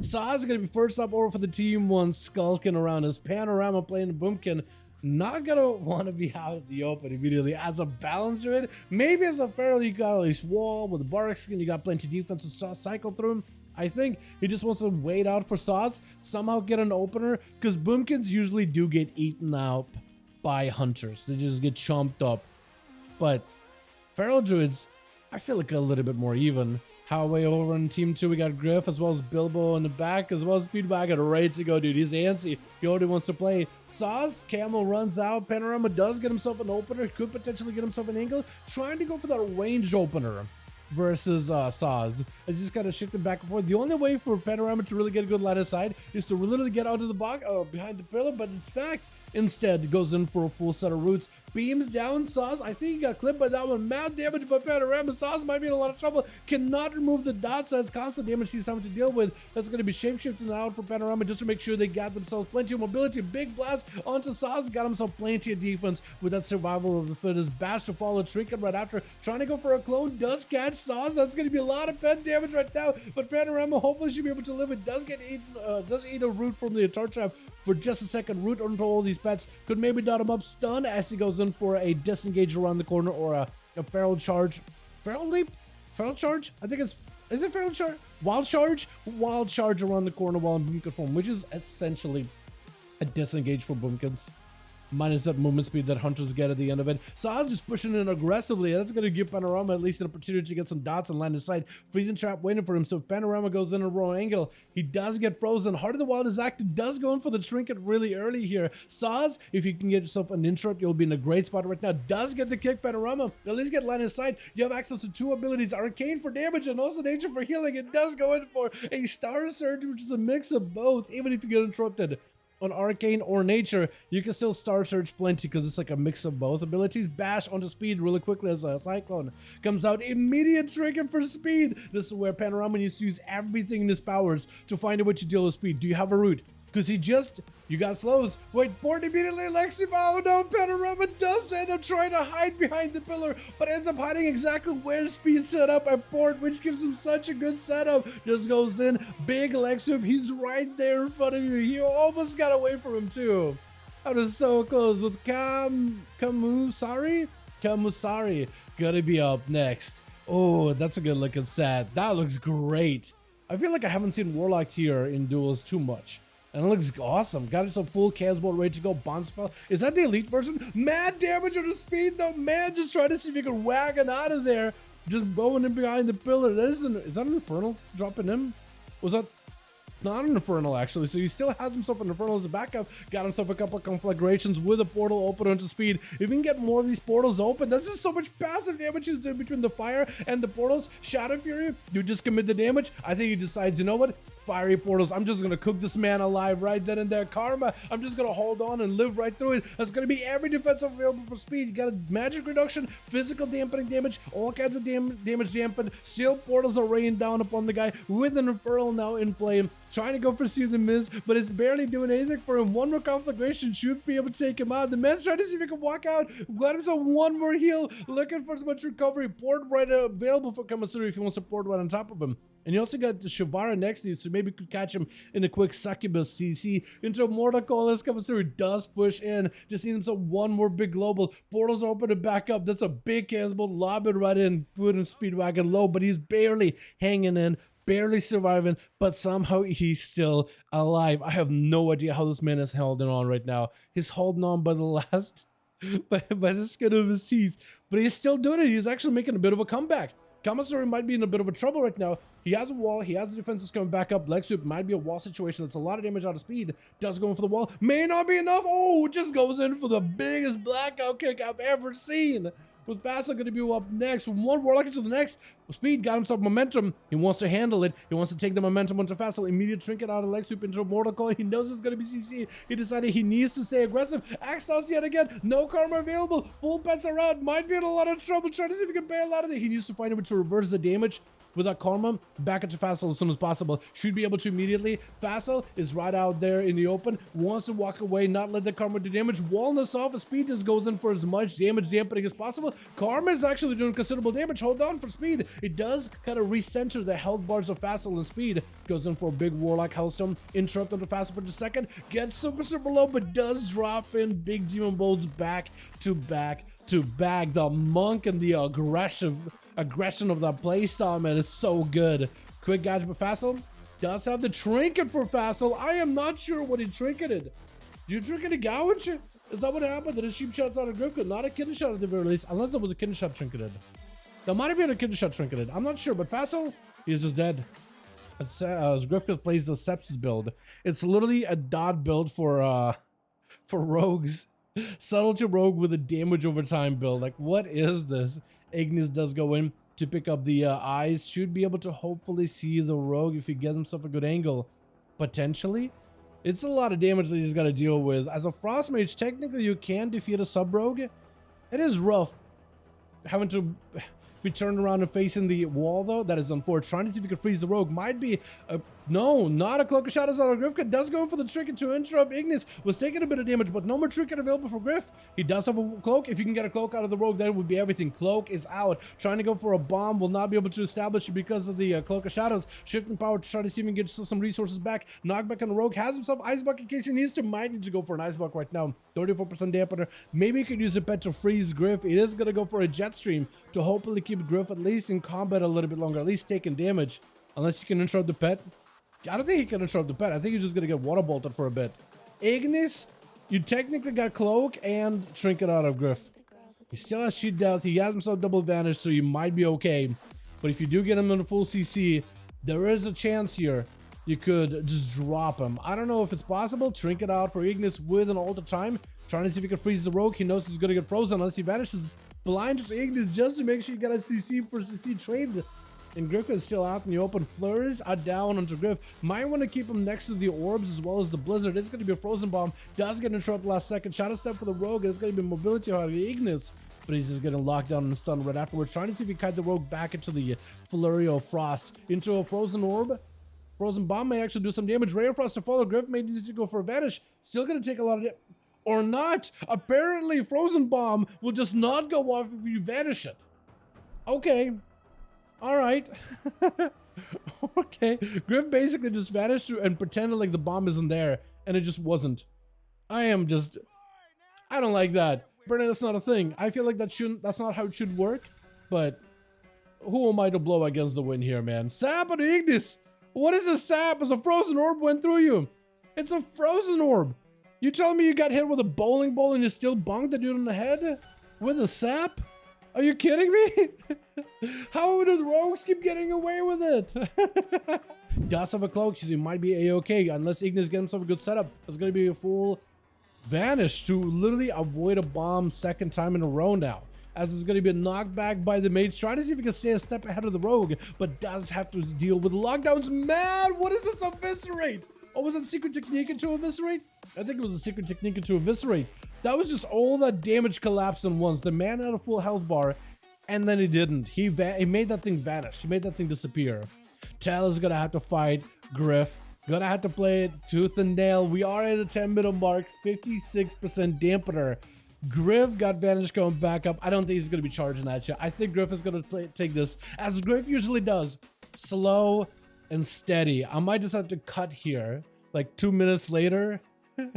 Saz is going to be first up over for the team one, skulking around his panorama playing Boomkin. Not gonna want to be out in the open immediately. As a balancer, maybe as a feral, you got at least wall with a bark skin, you got plenty of defense to cycle through him. I think he just wants to wait out for Saz, somehow get an opener, because Boomkins usually do get eaten out by hunters. They just get chomped up. But feral druids, I feel like a little bit more even. Halfway over on team 2, we got Griff as well as Bilbo in the back, as well as Speedwagon ready to go, dude. He's antsy. He already wants to play. Saz, Camel runs out. Panorama does get himself an opener. Could potentially get himself an angle. Trying to go for that ranged opener versus Saz. It's just kind of shifting back and forth. The only way for Panorama to really get a good line of sight is to literally get out of the box behind the pillar, but in fact, instead goes in for a full set of roots. Beams down Saz. I think he got clipped by that one. Mad damage by Panorama. Saz might be in a lot of trouble. Cannot remove the dots. That's constant damage he's having to deal with. That's going to be shapeshifting out for Panorama just to make sure they got themselves plenty of mobility. Big blast onto Saz. Got himself plenty of defense with that survival of the fittest. Bash to follow Trinket right after. Trying to go for a clone. Does catch Saz. That's going to be a lot of pet damage right now. But Panorama hopefully should be able to live. It does get eaten. Does eat a root from the Atar Trap for just a second. Root onto all these pets. Could maybe dot him up. Stun as he goes in for a disengage around the corner or a feral charge. Feral leap? Feral charge? I think it's... Is it feral charge? Wild charge? Wild charge around the corner while in Boomkin form, which is essentially a disengage for Boomkins. Minus that movement speed that hunters get at the end of it. Saz is pushing in aggressively. That's going to give Panorama at least an opportunity to get some dots and land his sight. Freezing trap waiting for him. So if Panorama goes in a wrong angle, he does get frozen. Heart of the Wild is active. Does go in for the trinket really early here. Saz, if you can get yourself an interrupt, you'll be in a great spot right now. Does get the kick. Panorama at least get line of sight. You have access to 2 abilities. Arcane for damage and also Nature for healing. It does go in for a Star Surge, which is a mix of both, even if you get interrupted on Arcane or Nature, you can still Star Surge plenty because it's like a mix of both abilities. Bash onto speed really quickly as a Cyclone comes out. Immediate trinket for speed. This is where Panorama needs to use everything in his powers to find a way to deal with speed. Do you have a root? Because you got slows. Wait, Port immediately Lexi. Oh no, Panorama does end up trying to hide behind the pillar, but ends up hiding exactly where speed set up at Port, which gives him such a good setup. Just goes in, big Lexi. He's right there in front of you. He almost got away from him too. That was so close with Kamusari gonna be up next. Oh, that's a good looking set. That looks great. I feel like I haven't seen Warlock here in Duels too much. And it looks awesome. Got himself full Chaos Bolt ready to go. Bonspell. Is that the elite version? Mad damage on the speed though. Man, just trying to see if you can wagon out of there. Just bowing in behind the pillar. Is that an Infernal dropping him? Was that not an Infernal actually? So he still has himself an Infernal as a backup. Got himself a couple of conflagrations with a portal open onto speed. If we can get more of these portals open, that's just so much passive damage he's doing between the fire and the portals. Shadow Fury, you just commit the damage. I think he decides, you know what? Fiery portals. I'm just gonna cook this man alive right then and there. Karma. I'm just gonna hold on and live right through it. That's gonna be every defense available for speed. You got a magic reduction, physical dampening damage, all kinds of damage dampened. Steel portals are raining down upon the guy with an Infernal now in play. Trying to go for See the Miz, but it's barely doing anything for him. One more conflagration should be able to take him out. The man's trying to see if he can walk out. Got himself one more heal. Looking for as much recovery. Port right available for Kamasuri if he wants to port right on top of him. And you also got the Shavara next to you, so maybe you could catch him in a quick Succubus CC into a Mortal Coil as Kamasuri does push in. Just needs himself one more big global. Portals are open to back up. That's a big Chaos Bolt. Lob it right in. Put him Speedwagon low, but he's barely hanging in. Barely surviving, but somehow he's still alive. I have no idea how this man is holding on right now. He's holding on by the last, by the skin of his teeth, but he's still doing it. He's actually making a bit of a comeback. Kamasuri might be in a bit of a trouble right now. He has a wall. He has the defenses coming back up. Leg sweep might be a wall situation. That's a lot of damage out of speed. Does go in for the wall. May not be enough. Oh, just goes in for the biggest blackout kick I've ever seen. With Fasta going to be up next. From one Warlock into the next. Speed got himself momentum. He wants to handle it. He wants to take the momentum onto Fasta. Immediate trinket out of leg sweep into a Mortal Coil. He knows it's going to be CC. He decided he needs to stay aggressive. Axos yet again. No karma available. Full pets around. Might be in a lot of trouble. Trying to see if he can bail out of it. He needs to find a way to reverse the damage with that Karma back into Fassel as soon as possible. Should be able to immediately. Fassel is right out there in the open, wants to walk away, not let the Karma do damage. Walnuts off, his speed just goes in for as much damage dampening as possible. Karma is actually doing considerable damage. Hold on for speed. It does kind of recenter the health bars of Fassel and speed. Goes in for a big Warlock Hellstone. Interrupt onto Fassel for just a second. Gets super low, but does drop in big Demon Bolts back to back to back. The Monk and the aggression of that playstyle, man, is so good. Quick gadget for Fassel. Does have the trinket for Fassel. I am not sure what he trinketed. Do you trinket a gouge? Is that what happened? Did a sheep shot out of Griff? Not a kidney shot at the very least, unless it was a kidney shot trinketed. That might have been a kidney shot trinketed. I'm not sure, but Fassel, he's just dead. As Griffith plays the Sepsis build. It's literally a dot build for rogues. Subtlety rogue with a damage over time build. Like, what is this? Ignis does go in to pick up the eyes. Should be able to hopefully see the rogue if he gets himself a good angle. Potentially. It's a lot of damage that he's got to deal with. As a Frost Mage, technically you can defeat a sub-rogue. It is rough having to be turned around and facing the wall, though. That is unfortunate. Trying to see if he can freeze the rogue might be no, not a Cloak of Shadows out of Griff. Does go for the trinket to interrupt. Ignis was taking a bit of damage, but no more trinket available for Griff. He does have a cloak. If you can get a cloak out of the rogue, that would be everything. Cloak is out. Trying to go for a bomb, will not be able to establish it because of the Cloak of Shadows. Shifting power to try to see if he can get some resources back. Knockback on the rogue. Has himself Ice Bucket in case he needs to. Might need to go for an Ice Bucket right now. 34% dampener. Maybe he could use a pet to freeze Griff. It is going to go for a jet stream to hopefully keep Griff at least in combat a little bit longer, at least taking damage. Unless you can interrupt the pet. I don't think he can interrupt the pet. I think he's just going to get water bolted for a bit. Ignis, you technically got Cloak and Trinket out of Griff. He still has Sheet Death. He has himself double advantage, so you might be okay. But if you do get him in a full CC, there is a chance here you could just drop him. I don't know if it's possible. Trinket out for Ignis with an ult of time. Trying to see if he can freeze the rogue. He knows he's going to get frozen unless he vanishes. Blind to Ignis just to make sure you got a CC for CC trade. And Griff is still out in the open. Flurries are down onto Griff. Might want to keep him next to the orbs as well as the blizzard. It's going to be a frozen bomb. Does get interrupted last second. Shadow step for the rogue. It's going to be mobility out of the Ignis. But he's just getting locked down and stunned right afterwards. Trying to see if he can kite the rogue back into the flurry of frost. Into a frozen orb. Frozen bomb may actually do some damage. Ray of Frost to follow. Griff may need to go for a vanish. Still going to take a lot of damage. Or not. Apparently, frozen bomb will just not go off if you vanish it. Okay. All right. Okay. Griff basically just vanished and pretended like the bomb isn't there, and it just wasn't. I don't like that. Brennan, that's not a thing. I feel like that's not how it should work, but who am I to blow against the wind here, man? Sap and Ignis! What is a sap? As a frozen orb went through you. It's a frozen orb. You telling me you got hit with a bowling ball and you still bonked the dude in the head? With a sap? Are you kidding me? How do the rogues keep getting away with it? Does have a cloak, he might be a-okay unless Ignis gets himself a good setup. It's gonna be a full vanish to literally avoid a bomb second time in a row now. As it's gonna be knocked back by the mage, trying to see if he can stay a step ahead of the rogue, but does have to deal with lockdowns. Man, what is this eviscerate? Oh, was it a secret technique into eviscerate? I think it was a secret technique into eviscerate. That was just all that damage collapsed in once. The man had a full health bar, and then he didn't. He made that thing vanish. He made that thing disappear. Tal is gonna have to fight Griff. Gonna have to play it tooth and nail. We are at the 10-minute mark. 56% dampener. Griff got vanish going back up. I don't think he's gonna be charging that shit. I think Griff is gonna take this, as Griff usually does, slow and steady. I might just have to cut here, like 2 minutes later.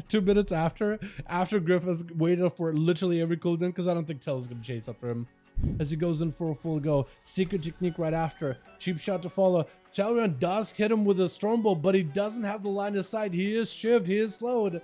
2 minutes after Griff has waited for literally every cooldown, because I don't think Tell is going to chase after him. As he goes in for a full go. Secret technique right after. Cheap shot to follow. Dalaran does hit him with a Stormbolt, but he doesn't have the line of sight. He is shivved. He is slowed.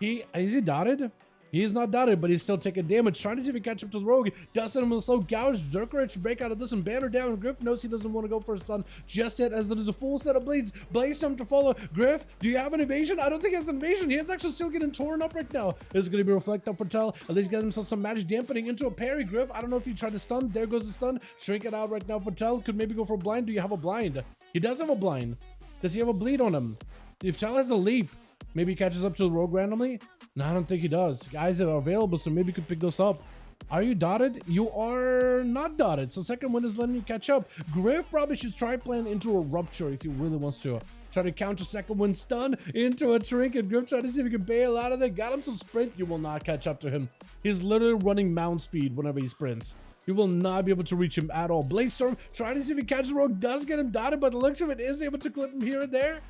Is he dotted? He is not dotted, but he's still taking damage. Trying to see if he can catch up to the rogue. Does hit him with a slow gouge. Zerkerich to break out of this and banner down. Griff knows he doesn't want to go for a stun just yet, as it is a full set of blades. Blaze time to follow. Griff, do you have an evasion? I don't think he has an evasion. He is actually still getting torn up right now. It's going to be reflect up for Tell. At least get himself some magic dampening into a parry. Griff, I don't know if he tried to stun. There goes the stun. Shrink it out right now for Tell. Could maybe go for a blind. Do you have a blind? He does have a blind. Does he have a bleed on him? If Tell has a leap, maybe he catches up to the rogue randomly. No, I don't think he does. Guys are available, so maybe he could pick those up. Are you dotted? You are not dotted. So second wind is letting you catch up. Griff probably should try playing into a rupture if he really wants to. Try to counter second wind stun into a trinket. Griff try to see if he can bail out of there. Got him some sprint. You will not catch up to him. He's literally running mount speed whenever he sprints. You will not be able to reach him at all. Bladestorm, trying to see if he catches the rogue, does get him dotted, but the looks of it is able to clip him here and there.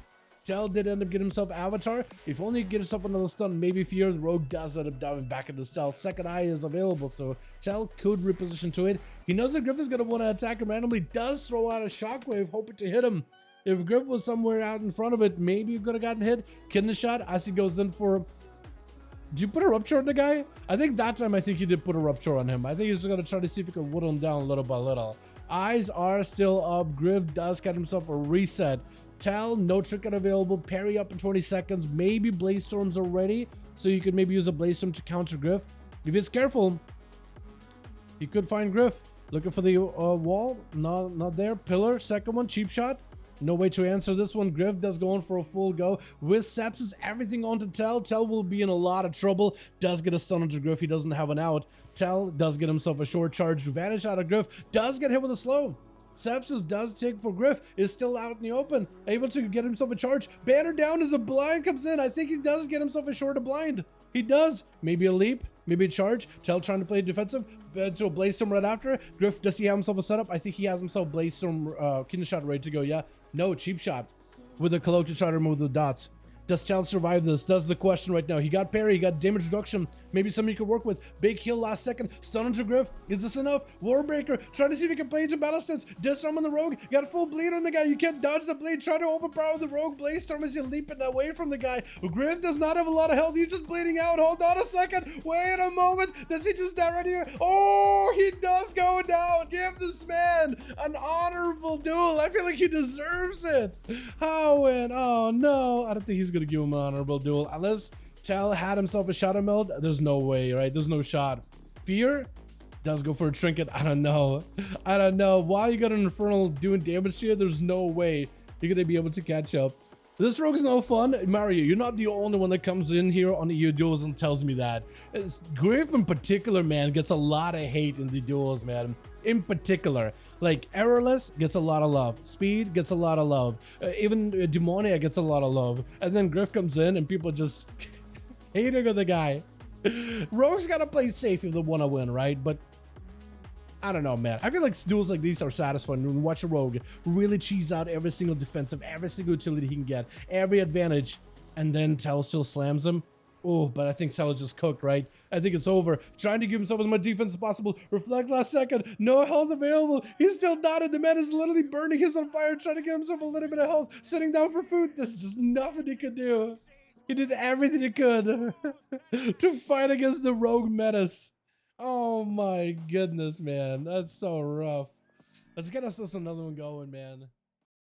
Tell did end up getting himself Avatar. If only you get himself another stun, maybe Fear, the rogue does end up diving back into stealth. Second Eye is available, so Tell could reposition to it. He knows that Griff is going to want to attack him randomly, does throw out a shockwave, hoping to hit him. If Griff was somewhere out in front of it, maybe you could have gotten hit. Kidney shot as he goes in for... Did you put a rupture on the guy? I think that time you did put a rupture on him. I think he's just going to try to see if he can whittle him down little by little. Eyes are still up. Griff does get himself a reset. Tell, no trinket available. Parry up in 20 seconds. Maybe Bladestorms are ready, so you could maybe use a Bladestorm to counter Griff. If he's careful, he could find Griff. Looking for the wall. No, not there. Pillar. Second one. Cheap shot. No way to answer this one. Griff does go in for a full go. With sepsis, everything on to Tell. Tell will be in a lot of trouble. Does get a stun onto Griff. He doesn't have an out. Tell does get himself a short charge. Vanish out of Griff. Does get hit with a slow. Sepsis does take for Griff, is still out in the open, able to get himself a charge. Banner down as a blind comes in. I think he does get himself a short of blind. He does. Maybe a leap, maybe a charge. Tell trying to play defensive, to a Bladestorm right after. Griff, does he have himself a setup? I think he has himself Bladestorm kidney shot ready to go, yeah. No, cheap shot with a cloak to try to remove the dots. Does Tell survive this? That's the question right now. He got parry, he got damage reduction. Maybe something you could work with. Big heal last second. Stun onto Griff. Is this enough? Warbreaker. Trying to see if he can play into battle stance. Disarm on the rogue. Got a full bleed on the guy. You can't dodge the blade. Try to overpower the rogue. Bladestorm as you leaping away from the guy. Griff does not have a lot of health. He's just bleeding out. Hold on a second. Wait a moment. Does he just die right here? Oh, he does go down. Give this man an honorable duel. I feel like he deserves it. How and oh no. I don't think he's gonna give him an honorable duel unless Tell had himself a shadow meld. There's no way, right? There's no shot. Fear does go for a trinket. I don't know. While you got an infernal doing damage here, there's no way you're gonna be able to catch up. This rogue's no fun. Mario, you're not the only one that comes in here on the duels and tells me that. Griff in particular, man, gets a lot of hate in the duels, man. In particular, like Errorless gets a lot of love. Speed gets a lot of love. Even Demonia gets a lot of love. And then Griff comes in and people just hating on the guy. Rogues gotta play safe if they wanna win, right? But I don't know, man. I feel like duels like these are satisfying when you watch a rogue really cheese out every single defensive, every single utility he can get, every advantage, and then Tell still slams him. Oh, but I think Tell is just cooked, right? I think it's over. Trying to give himself as much defense as possible. Reflect last second. No health available. He's still dotted. The man is literally burning. He's on fire, trying to give himself a little bit of health. Sitting down for food. There's just nothing he could do. He did everything he could to fight against the rogue Menace. Oh my goodness, man. That's so rough. Let's get us another one going, man.